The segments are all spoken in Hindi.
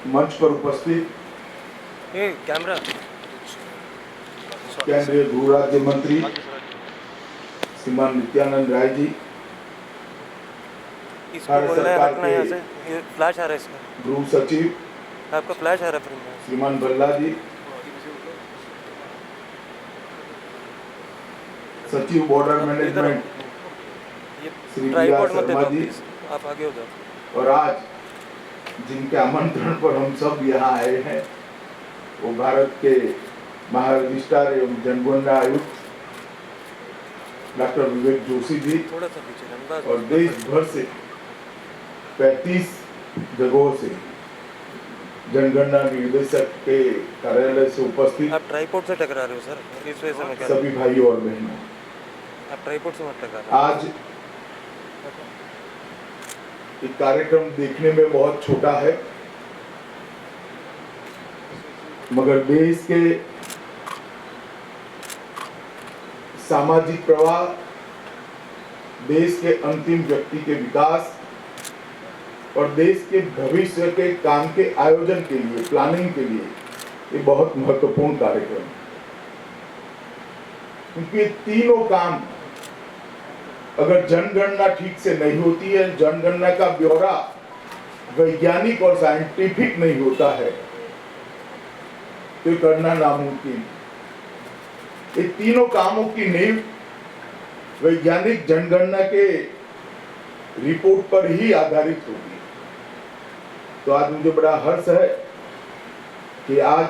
मंच पर उपस्थित कैमरा केंद्रीय गृह राज्य मंत्री श्रीमान नित्यानंद राय जी, इसको बोलना है रखना यहाँ से, ये फ्लैश आ रहा है इसका, गृह सचिव आपका फ्लैश आ रहा है फिर श्रीमान भल्ला जी, सचिव बॉर्डर मैनेजमेंट श्री ट्राइपॉड मत शर्मा जी, आप आगे हो जाओ। और आज जिनके आमंत्रण पर हम सब यहाँ आए हैं वो भारत के महारजिस्ट्रार एवं जनगणना आयुक्त डॉक्टर विवेक जोशी जी, थोड़ा सा पीछे और देश भर से 35 जगहों से जनगणना निर्देशक के कार्यालय से उपस्थित आप ट्राइपॉड से टकरा रहे हो सर, इस वजह से मैं कह रहा सभी भाइयों और बहनों, आप ट्राइपॉड से मत टकरा। आज ये कार्यक्रम देखने में बहुत छोटा है, मगर देश के सामाजिक प्रवाह, देश के अंतिम व्यक्ति के विकास और देश के भविष्य के काम के आयोजन के लिए, प्लानिंग के लिए ये बहुत महत्वपूर्ण कार्यक्रम है, क्योंकि ये तीनों काम अगर जनगणना ठीक से नहीं होती है, जनगणना का ब्यौरा वैज्ञानिक और साइंटिफिक नहीं होता है, तो ये करना नामुमकिन। ये तीनों कामों की नींव वैज्ञानिक जनगणना के रिपोर्ट पर ही आधारित होगी। तो आज मुझे बड़ा हर्ष है कि आज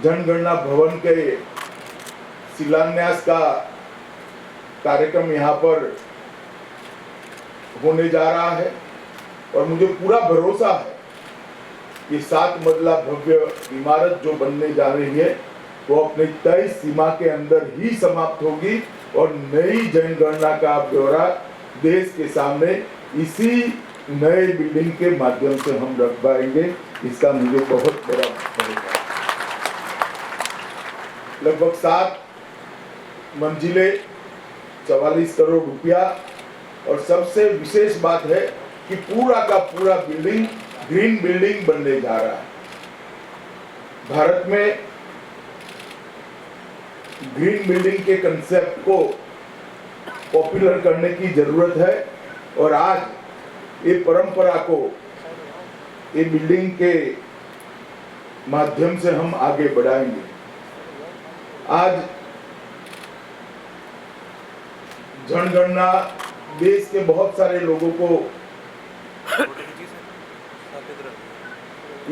जनगणना भवन के शिलान्यास का कार्यक्रम यहाँ पर होने जा रहा है, और मुझे पूरा भरोसा है कि 7 मंजिला भव्य इमारत जो बनने जा रही है वो अपनी तय सीमा के अंदर ही समाप्त होगी और नई जनगणना का ब्यौरा देश के सामने इसी नए बिल्डिंग के माध्यम से हम रख पाएंगे। इसका मुझे बहुत बड़ा भरोसा। लगभग 7 मंजिले, 44 करोड़ रुपया, और सबसे विशेष बात है कि पूरा का पूरा बिल्डिंग ग्रीन बिल्डिंग बनने जा रहा है। भारत में ग्रीन बिल्डिंग के कंसेप्ट को पॉपुलर करने की जरूरत है, और आज ये परंपरा को ये बिल्डिंग के माध्यम से हम आगे बढ़ाएंगे। आज जनगणना देश के बहुत सारे लोगों को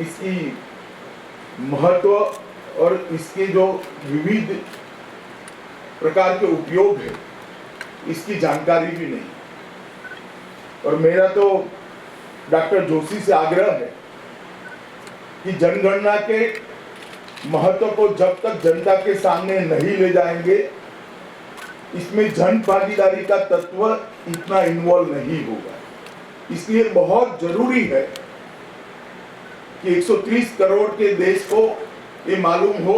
इसकी महत्व और इसके जो विविध प्रकार के उपयोग है इसकी जानकारी भी नहीं, और मेरा तो डॉक्टर जोशी से आग्रह है कि जनगणना के महत्व को जब तक जनता के सामने नहीं ले जाएंगे, इसमें जन भागीदारी का तत्व इतना इन्वॉल्व नहीं होगा। इसलिए बहुत जरूरी है कि 130 करोड़ के देश को ये मालूम हो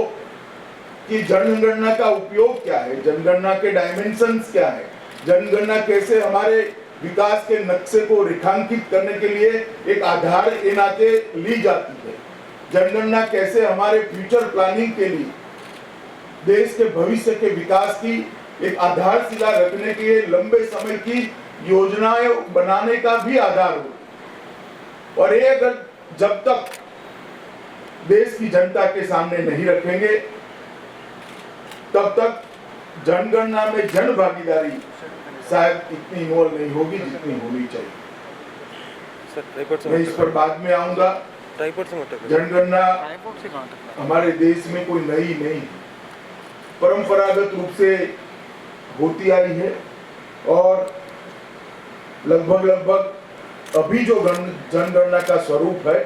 कि जनगणना का उपयोग क्या है, जनगणना के डायमेंशंस क्या है, जनगणना कैसे हमारे विकास के नक्शे को रेखांकित करने के लिए एक आधार के नाते ली जाती है, जनगणना कैसे हमारे फ्यूचर प्लानिंग के लिए देश के भविष्य के विकास की एक आधारशिला रखने के लिए लंबे समय की योजनाएं बनाने का भी आधार हो। और ये अगर जब तक देश की जनता के सामने नहीं रखेंगे तब तक जनगणना में जन भागीदारी शायद इतनी इन्वॉल्व नहीं होगी जितनी होनी चाहिए। मैं इस पर बाद में आऊंगा। जनगणना हमारे देश में कोई नई नहीं, परंपरागत रूप से होती आई है, और लगभग अभी जो जनगणना का स्वरूप है,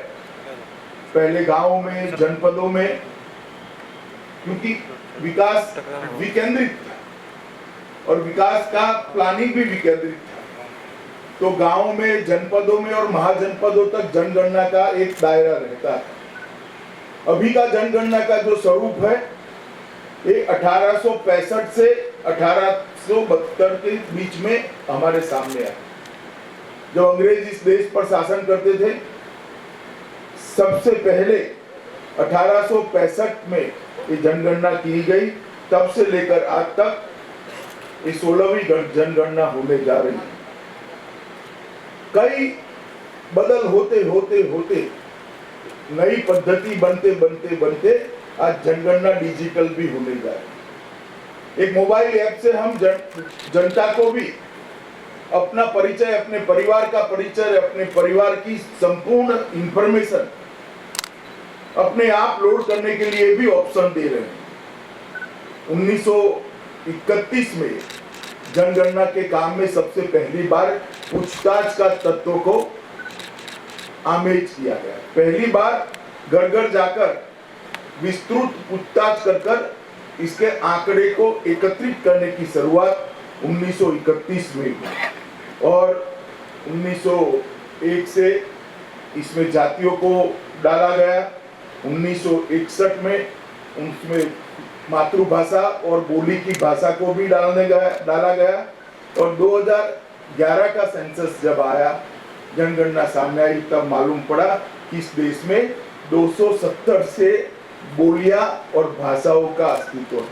पहले गांवों में, जनपदों में, क्योंकि विकास विकेंद्रित था और विकास का प्लानिंग भी विकेंद्रित था, तो गांवों में, जनपदों में और महाजनपदों तक जनगणना का एक दायरा रहता है। अभी का जनगणना का जो स्वरूप है ये 1865 से 1872 के बीच में हमारे सामने आया। जब अंग्रेज इस देश पर शासन करते थे सबसे पहले 1865 में ये जनगणना की गई, तब से लेकर आज तक ये 16वीं जनगणना होने जा रही है। कई बदल होते होते होते नई पद्धति बनते बनते बनते आज जनगणना डिजिटल भी होने जा रही है। एक मोबाइल ऐप से हम जनता को भी अपना परिचय, अपने परिवार का परिचय, अपने परिवार की संपूर्ण इंफॉर्मेशन अपने आप लोड करने के लिए भी ऑप्शन दे रहे हैं। 1931 में जनगणना के काम में सबसे पहली बार पूछताछ का तत्व को आमेज किया गया। पहली बार घर घर जाकर विस्तृत पूछताछ कर इसके आंकड़े को एकत्रित करने की शुरुआत 1931 में हुई और 1901 से इसमें जातियों को डाला गया। 1961 में उसमें मातृभाषा और बोली की भाषा को भी डाला गया और 2011 का सेंसस जब आया, जनगणना सामने आई, तब मालूम पड़ा कि इस देश में 270 से बोलियां और भाषाओं का अस्तित्व है।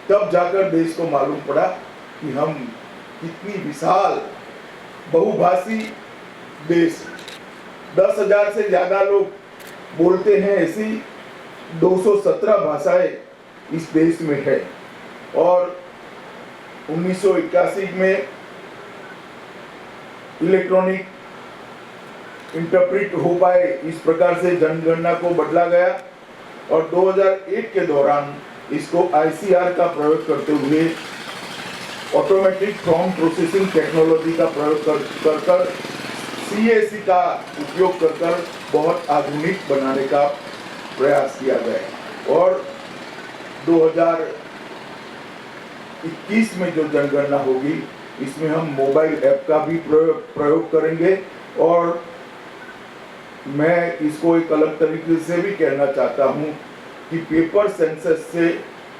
तब जाकर देश को मालूम पड़ा कि हम कितनी विशाल बहुभाषी देश, 10,000 से ज्यादा लोग बोलते हैं, ऐसी 217 भाषाएं इस देश में है। और 1981 में इलेक्ट्रॉनिक इंटरप्रेट हो पाए, इस प्रकार से जनगणना को बदला गया और 2001 के दौरान इसको आईसीआर का प्रयोग करते हुए ऑटोमेटिक फॉर्म प्रोसेसिंग टेक्नोलॉजी का प्रयोग कर सीएसी का उपयोग कर बहुत आधुनिक बनाने का प्रयास किया गया। और 2021 में जो जनगणना होगी, इसमें हम मोबाइल ऐप का भी प्रयोग करेंगे और मैं इसको एक अलग तरीके से भी कहना चाहता हूं कि पेपर सेंसस से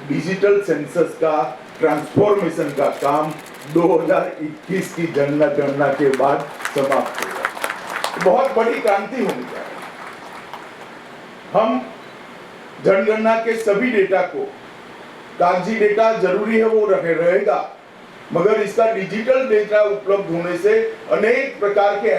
डिजिटल सेंसस का ट्रांसफॉर्मेशन का काम 2021 की जनगणना के बाद समाप्त होगा। बहुत बड़ी क्रांति होने जा रही है। हम जनगणना के सभी डेटा को, कागजी डेटा जरूरी है वो रहेगा, मगर इसका डिजिटल डेटा उपलब्ध होने से अनेक प्रकार के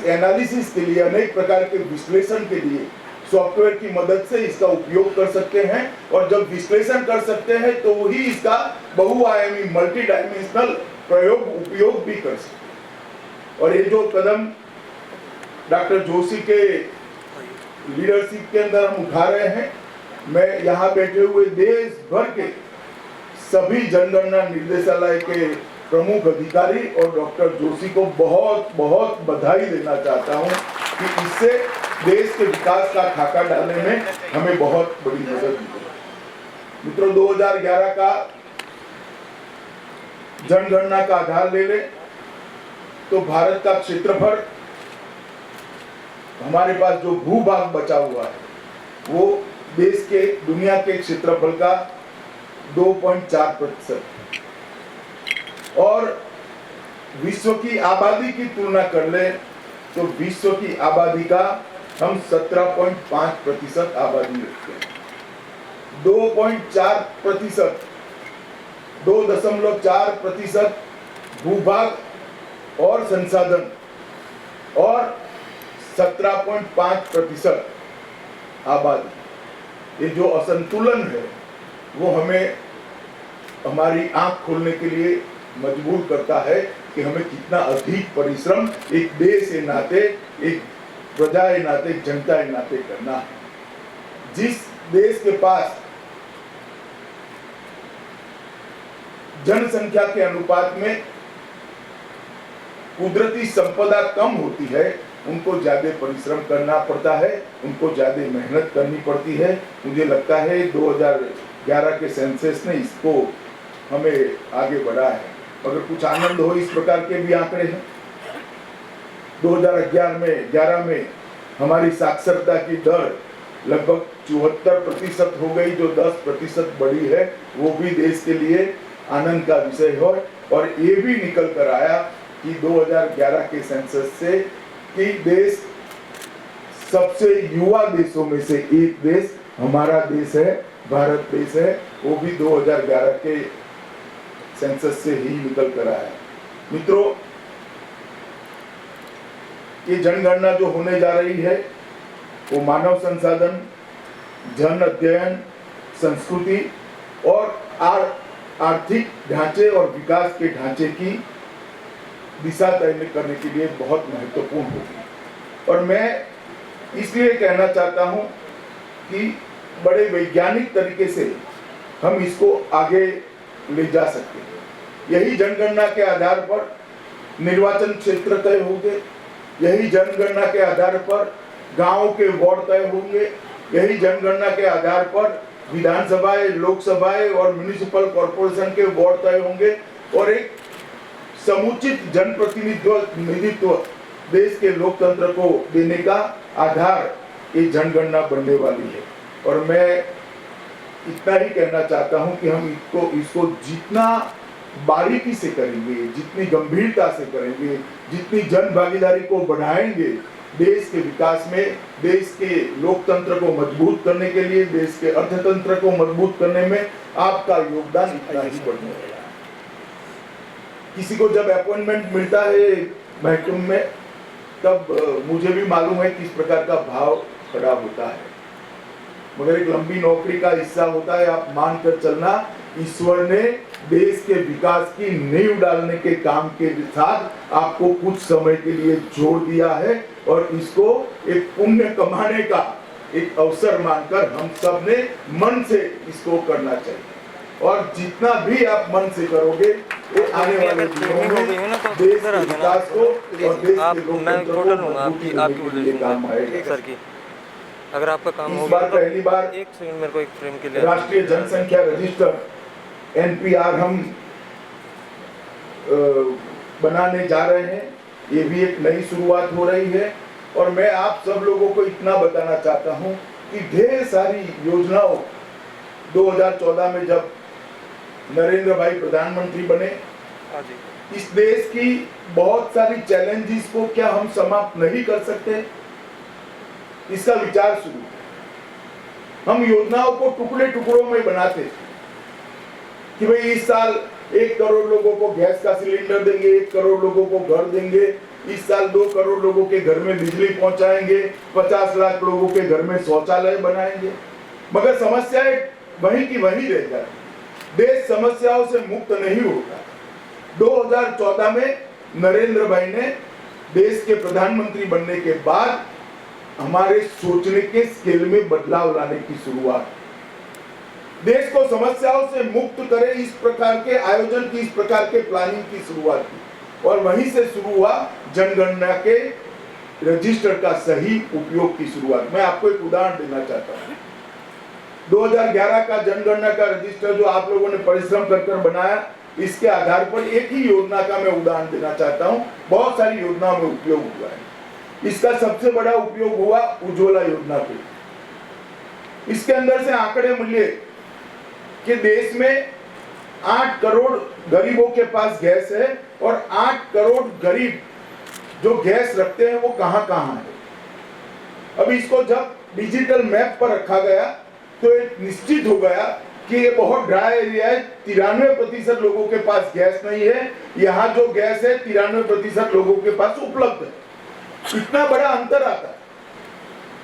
एनालिसिस के लिए, अनेक प्रकार के विश्लेषण के लिए सॉफ्टवेयर की मदद से इसका उपयोग कर सकते हैं और जब विश्लेषण कर सकते हैं तो वही इसका बहुआयामी मल्टी डायमेंशनल उपयोग भी कर सकते हैं। और ये जो कदम डॉक्टर जोशी के लीडरशिप के अंदर हम उठा रहे हैं, मैं यहाँ बैठे हुए देश भर के सभी जनगणना निर्देशालय के प्रमुख अधिकारी और डॉक्टर जोशी को बहुत बहुत बधाई देना चाहता हूँ कि इससे देश के विकास का खाका डालने में हमें बहुत बड़ी मदद मिली। मित्रों, 2011 का जनगणना का आधार ले ले तो भारत का क्षेत्रफल, हमारे पास जो भूभाग बचा हुआ है वो देश के, दुनिया के क्षेत्रफल का 2.4% और विश्व की आबादी की तुलना कर ले तो विश्व की आबादी का हम 17.5% आबादी रखते हैं। 2.4%, 2.4% भूभाग और संसाधन और 17.5% आबादी, ये जो असंतुलन है वो हमें हमारी आंख खोलने के लिए मजबूर करता है कि हमें कितना अधिक परिश्रम एक देश के नाते, एक प्रजा के नाते, एक जनता के नाते करना है। जिस देश के पास जनसंख्या के अनुपात में कुदरती संपदा कम होती है, उनको ज्यादा परिश्रम करना पड़ता है, उनको ज्यादा मेहनत करनी पड़ती है। मुझे लगता है 2011 के सेंसस ने इसको हमें आगे बढ़ा है। अगर कुछ आनंद हो, इस प्रकार के भी आंकड़े हैं। 2011 में हमारी साक्षरता की दर लगभग 74% हो गई, जो 10% बढ़ी है, वो भी देश के लिए आनंद का विषय है। और ये भी निकल कर आया कि 2011 के सेंसस से कि देश सबसे युवा देशों में से एक देश हमारा देश है, भारत देश है, वो भी 2011 के सेंसस से ही निकल कर आया है। मित्रों, ये जनगणना जो होने जा रही है वो मानव संसाधन, जन अध्ययन, संस्कृति और आर्थिक ढांचे और विकास के ढांचे की दिशा तय करने के लिए बहुत महत्वपूर्ण होगी। और मैं इसलिए कहना चाहता हूं कि बड़े वैज्ञानिक तरीके से हम इसको आगे ले जा सकते हैं। यही जनगणना के आधार पर निर्वाचन क्षेत्र तय होंगे, यही जनगणना के आधार पर गांव के वार्ड तय होंगे, यही जनगणना के आधार पर विधानसभाएं, लोकसभाएं और म्युनिसिपल कॉर्पोरेशन के वार्ड तय होंगे और एक समुचित जनप्रतिनिधित्व देश के लोकतंत्र को देने का आधार ये जनगणना बनने वाली है। और मैं इतना ही कहना चाहता हूं कि हम इसको जितना बारीकी से करेंगे, जितनी गंभीरता से करेंगे, जितनी जन भागीदारी को बढ़ाएंगे, देश के विकास में, देश के लोकतंत्र को मजबूत करने के लिए, देश के अर्थतंत्र को मजबूत करने में आपका योगदान इतना ही बढ़ने वाला है। किसी को जब अपॉइंटमेंट मिलता है महकमे में, तब मुझे भी मालूम है किस प्रकार का भाव खड़ा होता है, मगर एक लंबी नौकरी का हिस्सा होता है। आप मानकर चलना, ईश्वर ने देश के विकास की नींव डालने के काम के साथ आपको कुछ समय के लिए जोड़ दिया है और इसको एक पुण्य कमाने का एक अवसर मानकर हम सब ने मन से इसको करना चाहिए। और जितना भी आप मन से करोगे वो आने वाले दिनों में देश के विकास को और देश के लोकतंत्र को मजबूती देने के लिए काम आएगा। सर की अगर आपका काम हो इस बार पहली बार एक सेकंड मेरे को एक फ्रेम के लिए राष्ट्रीय जनसंख्या रजिस्टर NPR हम बनाने जा रहे हैं। ये भी एक नई शुरुआत हो रही है और मैं आप सब लोगों को इतना बताना चाहता हूं कि ढेर सारी योजनाओं 2014 में जब नरेंद्र भाई प्रधानमंत्री बने, इस देश की बहुत सारी चैलेंजेस को क्या हम समाप्त नहीं कर सकते, इसका विचार शुरू। हम योजनाओं को टुकड़े टुकड़ों में बनाते कि भाई इस साल 1 करोड़ लोगों को गैस का सिलेंडर देंगे, 1 करोड़ लोगों को घर देंगे, इस साल 2 करोड़ लोगों के घर में बिजली पहुंचाएंगे, 50 लाख लोगों के घर में शौचालय बनाएंगे, मगर समस्याएं वहीं की वहीं रह जाती। देश समस्याओं से मुक्त नहीं होता। 2014 में नरेंद्र भाई ने देश के प्रधानमंत्री बनने के बाद हमारे सोचने के स्केल में बदलाव लाने की शुरुआत, देश को समस्याओं से मुक्त करे इस प्रकार के आयोजन की, इस प्रकार के प्लानिंग की शुरुआत की और वहीं से शुरू हुआ जनगणना के रजिस्टर का सही उपयोग की शुरुआत। मैं आपको एक उदाहरण देना चाहता हूं। 2011 का जनगणना का रजिस्टर जो आप लोगों ने परिश्रम कर बनाया, इसके आधार पर एक ही योजना का मैं उदाहरण देना चाहता हूं। बहुत सारी योजनाओं में उपयोग हुआ है। इसका सबसे बड़ा उपयोग हुआ उज्ज्वला योजना पे। इसके अंदर से आंकड़े मिले कि देश में 8 करोड़ गरीबों के पास गैस है और 8 करोड़ गरीब जो गैस रखते हैं वो कहां कहां है। अब इसको जब डिजिटल मैप पर रखा गया तो एक निश्चित हो गया कि ये बहुत ड्राई एरिया है, 93% लोगों के पास गैस नहीं है। यहाँ जो गैस है 93% लोगों के पास उपलब्ध है। इतना बड़ा अंतर आता है।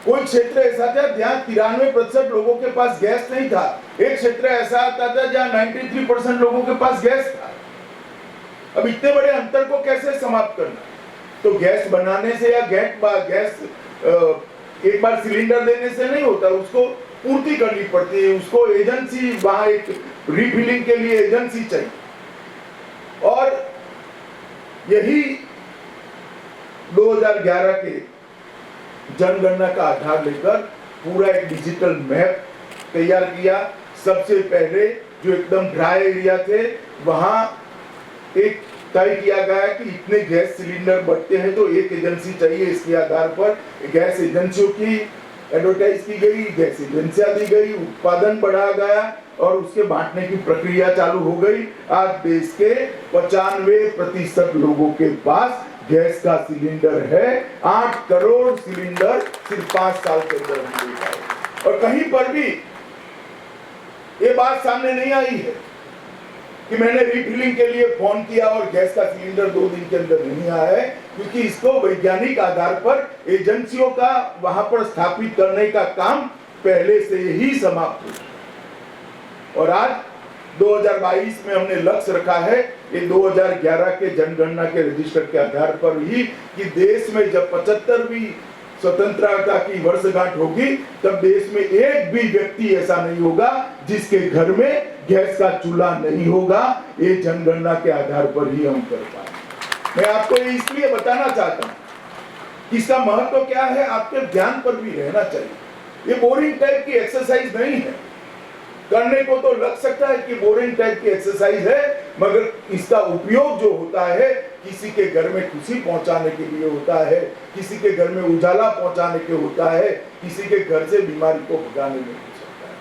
कोई क्षेत्र ऐसा था जहाँ 93% लोगों के पास गैस नहीं था, एक क्षेत्र ऐसा आता था जहाँ 93% लोगों के पास गैस था। अब इतने बड़े अंतर को कैसे समाप्त करना? तो गैस बनाने से या गैस एक बार सिलेंडर देने से नहीं होता, उसको पूर्ति करनी पड़ती है, उसको एजेंसी, वहां एक रिफिलिंग के लिए एजेंसी चाहिए। और यही 2011 के जनगणना का आधार लेकर पूरा एक डिजिटल मैप तैयार किया। सबसे पहले जो एकदम ड्राई एरिया थे वहां एक तय किया गया कि इतने गैस सिलेंडर बढ़ते हैं तो एक एजेंसी चाहिए। इसके आधार पर गैस एजेंसियों की एडवर्टाइज की गई, गैस एजेंसियां दी गई, उत्पादन बढ़ाया गया और उसके बांटने की प्रक्रिया चालू हो गई। आज देश के 95% लोगों के पास गैस का सिलेंडर है। 8 करोड़ सिलेंडर सिर्फ 5 साल के अंदर हम दे पाए। और कहीं पर भी ये बात सामने नहीं आई है कि मैंने रिफिलिंग के लिए फोन किया और गैस का सिलेंडर 2 दिन के अंदर नहीं आया है, क्योंकि इसको वैज्ञानिक आधार पर एजेंसियों का वहां पर स्थापित करने का काम पहले से ही समाप्त हो चुका। और आज 2022 में हमने लक्ष्य रखा है ये 2011 के जनगणना के रजिस्टर के आधार पर ही कि देश में जब 75वीं स्वतंत्रता की वर्षगांठ होगी तब देश में एक भी व्यक्ति ऐसा नहीं होगा जिसके घर में गैस का चूल्हा नहीं होगा। ये जनगणना के आधार पर ही हम कर पाए। मैं आपको ये इसलिए बताना चाहता हूं कि इसका महत्व क्या है, आपके ज्ञान पर भी रहना चाहिए। ये बोरिंग टाइप की एक्सरसाइज नहीं है। करने को तो लग सकता है कि बोरिंग टाइप की एक्सरसाइज है, मगर इसका उपयोग जो होता है किसी के घर में खुशी पहुंचाने के लिए होता है, किसी के घर में उजाला पहुंचाने के होता है, किसी के घर से बीमारी को भगाने में हो सकता है।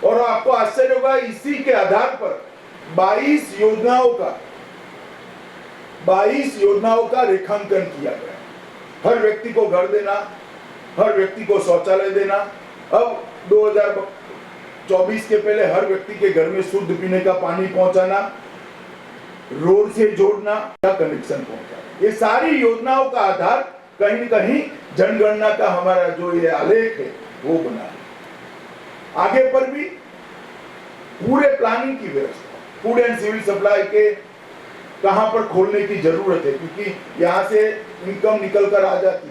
और आपको आश्चर्य होगा, इसी के आधार पर 22 योजनाओं का रेखांकन किया गया। हर व्यक्ति को घर देना, हर व्यक्ति को शौचालय देना। अब 2024 के पहले हर व्यक्ति के घर में शुद्ध पीने का पानी पहुंचाना, रोड से जोड़ना, कनेक्शन पहुंचाना, ये सारी योजनाओं का आधार कहीं न कहीं जनगणना का हमारा जो ये आलेख है वो बना है। आगे पर भी पूरे प्लानिंग की व्यवस्था, फूड एंड सिविल सप्लाई के कहां पर खोलने की जरूरत है, क्योंकि यहां से इनकम निकल कर आ जाती,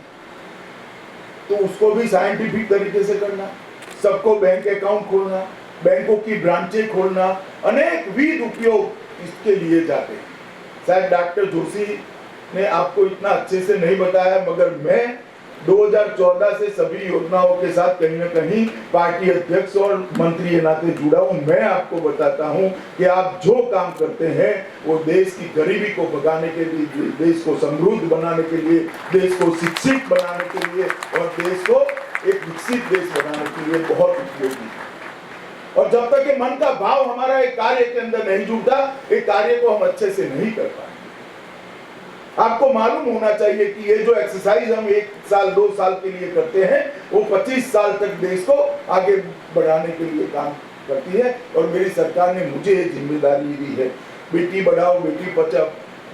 तो उसको भी साइंटिफिक तरीके से करना, सबको बैंक अकाउंट खोलना, बैंकों की ब्रांचें खोलना, अनेक विध उपयोग इसके लिए जाते हैं। शायद डॉक्टर जोशी ने आपको इतना अच्छे से नहीं बताया, मगर मैं 2014 से सभी योजनाओं के साथ कहीं न कहीं पार्टी अध्यक्ष और मंत्री के नाते जुड़ा हूं। मैं आपको बताता हूं कि आप जो काम करते हैं वो देश की गरीबी को भगाने के लिए, देश को समृद्ध बनाने के लिए, देश को शिक्षित बनाने के लिए और देश को एक विकसित देश बनाने के लिए बहुत उपयोगी है। और जब तक ये मन का भाव हमारा एक कार्य के अंदर नहीं जुड़ता, एक कार्य को हम अच्छे से नहीं कर पाएंगे। आपको मालूम होना चाहिए कि ये जो एक्सरसाइज हम 1 साल 2 साल के लिए करते हैं वो 25 साल तक देश को आगे बढ़ाने के लिए काम करती है। और मेरी सरकार ने मुझे ये जिम्मेदारी दी है। बेटी बढ़ाओ बेटी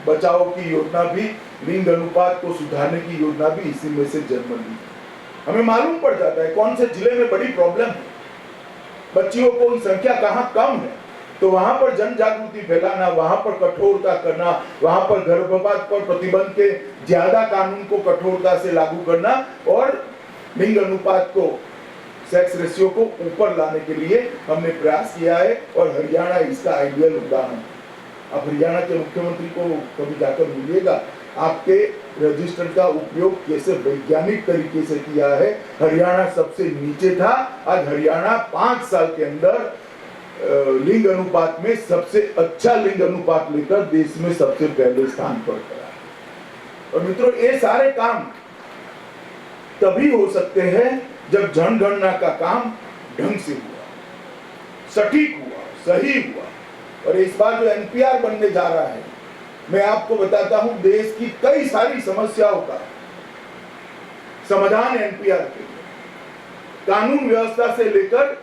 बचाओ की योजना भी, लिंग अनुपात को सुधारने की योजना भी इसी में से जन्म ली। हमें मालूम पड़ जाता है कौन से जिले में बड़ी प्रॉब्लम है, बच्चियों को संख्या कहाँ कम है, तो वहां पर जन जागृति फैलाना, वहां पर कठोरता करना, वहां पर गर्भपात पर प्रतिबंध के ज्यादा कानून को कठोरता से लागू करना और लिंग अनुपात को, सेक्स रेशियो को ऊपर लाने के लिए हमने प्रयास किया है। और हरियाणा इसका आइडियल उदाहरण। आप हरियाणा के मुख्यमंत्री को कभी जाकर मिलिएगा, आपके रजिस्टर का उपयोग कैसे वैज्ञानिक तरीके से किया है। हरियाणा सबसे नीचे था, आज हरियाणा 5 साल के अंदर लिंग अनुपात में सबसे अच्छा लिंग अनुपात लेकर देश में सबसे पहले स्थान पर खड़ा है। और मित्रों, ये सारे काम तभी हो सकते हैं जब जनगणना का काम ढंग से हुआ, सटीक हुआ, सही हुआ। और इस बार जो एनपीआर बनने जा रहा है, मैं आपको बताता हूं, देश की कई सारी समस्याओं का समाधान एनपीआर के लिए, कानून व्यवस्था से लेकर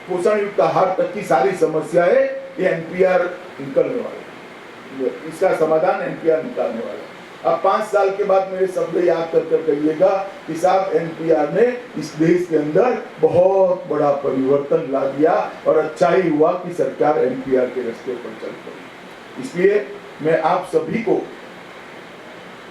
पोषण युक्त आहार तक की सारी समस्याएं ये एनपीआर निकलने वाले, इसका समाधान एनपीआर निकालने वाला। अब 5 साल के बाद मेरे शब्द याद कर कहिएगा कि साहब एनपीआर ने इस देश के अंदर बहुत बड़ा परिवर्तन ला दिया और अच्छा ही हुआ कि सरकार एनपीआर के रास्ते पर चल पड़ी। इसलिए मैं आप सभी को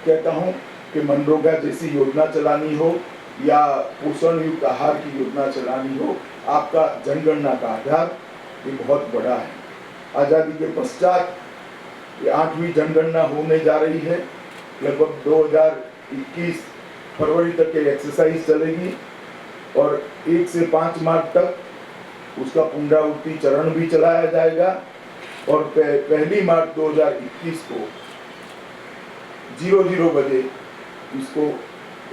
कहता हूं कि मनरेगा जैसी योजना चलानी हो या पोषण युक्त आहार की योजना चलानी हो, आपका जनगणना का आधार ये बहुत बड़ा है। आजादी के पश्चात ये 8वीं जनगणना होने जा रही है। लगभग 2021 फरवरी तक ये एक्सरसाइज चलेगी और 1 से 5 मार्च तक उसका पुनरावृत्ति चरण भी चलाया जाएगा। और 1 मार्च 2021 को 00 बजे इसको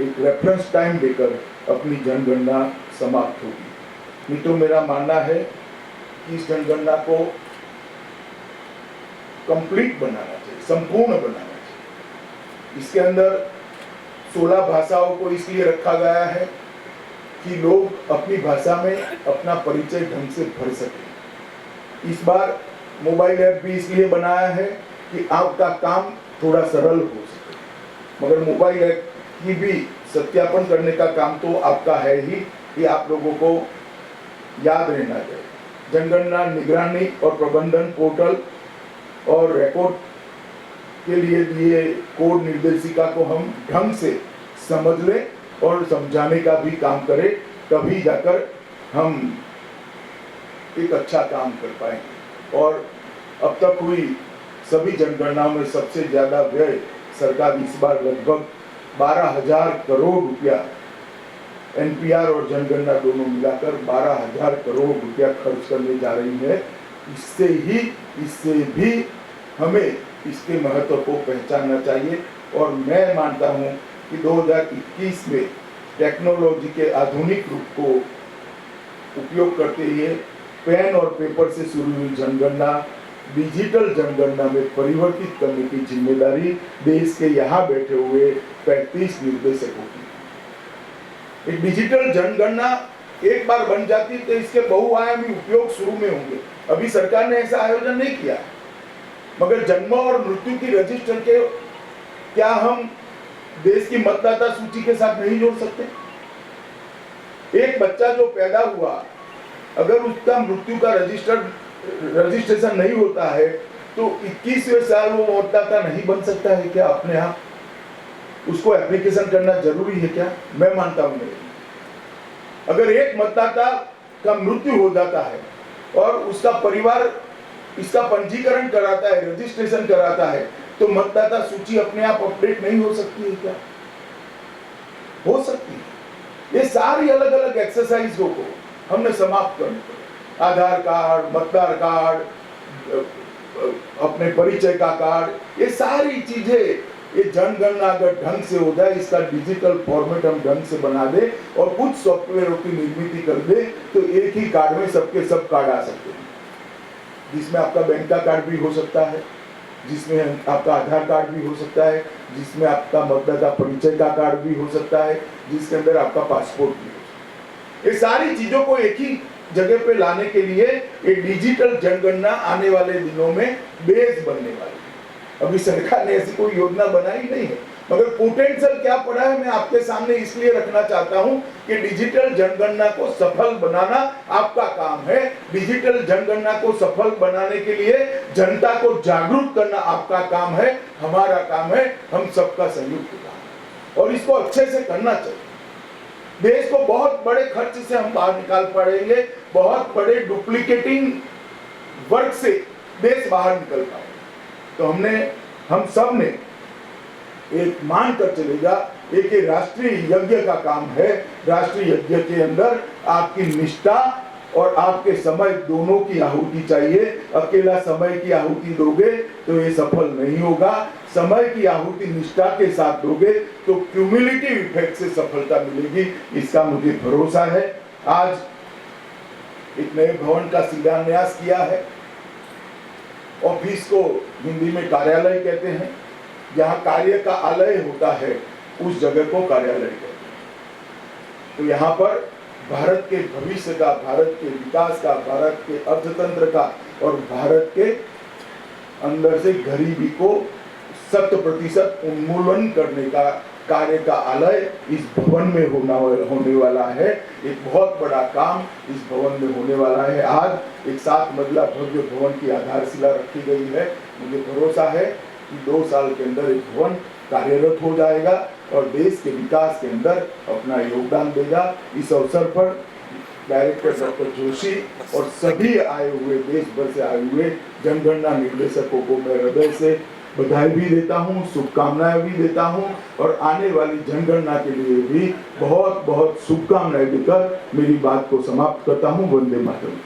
एक रेफरेंस टाइम देकर अपनी जनगणना समाप्त होगी। मित्रों, मेरा मानना है कि इस जनगणना को कंप्लीट बनाना चाहिए, संपूर्ण बनाना चाहिए। इसके अंदर 16 भाषाओं को इसलिए रखा गया है कि लोग अपनी भाषा में अपना परिचय ढंग से भर सकें। इस बार मोबाइल ऐप भी इसलिए बनाया है कि आपका काम थोड़ा सरल हो सके, मगर मोबाइल ऐप की भी सत्यापन करने का काम तो आपका है ही कि आप लोगों को याद रहना चाहिए। जनगणना निगरानी और प्रबंधन पोर्टल और रिकॉर्ड के लिए दिए कोड निर्देशिका को हम ढंग से समझ लें और समझाने का भी काम करें, तभी जाकर हम एक अच्छा काम कर पाएंगे। और अब तक हुई सभी जनगणनाओं में सबसे ज्यादा व्यय सरकार इस बार लगभग 12,000 करोड़ रुपया एनपीआर और जनगणना दोनों मिलाकर 12,000 करोड़ रुपया खर्च करने जा रही है। इससे भी हमें इसके महत्व को पहचानना चाहिए। और मैं मानता हूं कि 2021 में टेक्नोलॉजी के आधुनिक रूप को उपयोग करते हुए पेन और पेपर से शुरू हुई जनगणना डिजिटल जनगणना में परिवर्तित करने की जिम्मेदारी देश के यहाँ बैठे हुए 35 निर्देशकों की। एक डिजिटल जनगणना एक बार बन जाती तो इसके बहुआयामी उपयोग शुरू में होंगे। अभी सरकार ने ऐसा आयोजन नहीं किया, मगर जन्म और मृत्यु की रजिस्टर के क्या हम देश की मतदाता सूची के साथ नहीं जोड़ सकते? एक बच्चा जो पैदा हुआ, अगर उसका मृत्यु का रजिस्ट्रेशन नहीं होता है तो 21वें साल वो मतदाता नहीं बन सकता है क्या अपने आप? उसको एप्लीकेशन करना जरूरी है क्या? मैं मानता हूं नहीं। अगर एक मतदाता का मृत्यु हो जाता है और उसका परिवार इसका पंजीकरण कराता है, रजिस्ट्रेशन कराता है, तो मतदाता सूची अपने आप अपडेट नहीं हो सकती है क्या? हो सकती है। ये सारी अलग अलग एक्सरसाइजों को हमने समाप्त करना पड़ेगा। आधार कार्ड, मतदार कार्ड, अपने परिचय का कार्ड, ये सारी चीजें, ये जनगणना अगर ढंग से हो जाए, इसका डिजिटल फॉर्मेट हम ढंग से बना दे और कुछ सॉफ्टवेयरों की निर्मित कर दे, तो एक ही कार्ड में सबके सब कार्ड आ सकते हैं, जिसमें आपका बैंक का कार्ड भी हो सकता है, जिसमें आपका आधार कार्ड भी हो सकता है, जिसमें आपका मतदाता परिचय का कार्ड भी हो सकता है, जिसके अंदर आपका पासपोर्ट भी हो सकता है। ये सारी चीजों को एक ही जगह पे लाने के लिए ये डिजिटल जनगणना आने वाले दिनों में बेस बनने वाली है। अभी सरकार ने ऐसी कोई योजना बनाई नहीं है, मगर पोटेंशियल क्या पड़ा है मैं आपके सामने इसलिए रखना चाहता हूं कि डिजिटल जनगणना को सफल बनाना आपका काम है। डिजिटल जनगणना को सफल बनाने के लिए जनता को जागरूक करना आपका काम है, हमारा काम है, हम सबका संयुक्त काम है और इसको अच्छे से करना चाहिए। देश को बहुत बड़े खर्च से हम बाहर निकाल पड़ेंगे, बहुत बड़े डुप्लीकेटिंग वर्क से देश बाहर निकल पाएगा। तो हम सब ने एक मान कर चलेगा, एक राष्ट्रीय यज्ञ का काम है। राष्ट्रीय यज्ञ के अंदर आपकी निष्ठा और आपके समय दोनों की आहुति चाहिए। अकेला समय की आहुति दोगे तो ये सफल नहीं होगा। समय की आहुति निष्ठा के साथ दोगे तो क्यूमुलेटिव इफेक्ट से सफलता मिलेगी, इसका मुझे भरोसा है। आज एक नए भवन का शिलान्यास किया है। ऑफिस को हिंदी में कार्यालय कहते हैं, जहाँ कार्य का आलय होता है उस जगह को कार्यालय कहते हैं। तो यहाँ पर भारत के भविष्य का, भारत के विकास का, भारत के अर्थतंत्र का और भारत के अंदर से गरीबी को 100% उन्मूलन करने का कार्य का आलय इस भवन में होने वाला है। एक बहुत बड़ा काम इस भवन में होने वाला है। आज एक 7 मंजिला भव्य भवन की आधारशिला रखी गई है। मुझे भरोसा है कि 2 साल के अंदर एक भवन कार्यरत हो जाएगा और देश के विकास के अंदर अपना योगदान देगा। इस अवसर पर डायरेक्टर डॉक्टर जोशी और सभी आए हुए, देश भर से आए हुए जनगणना निर्देशकों को मैं हृदय से बधाई भी देता हूँ, शुभकामनाएं भी देता हूँ और आने वाली जनगणना के लिए भी बहुत बहुत शुभकामनाएं देकर मेरी बात को समाप्त करता हूँ। वंदे मातरम।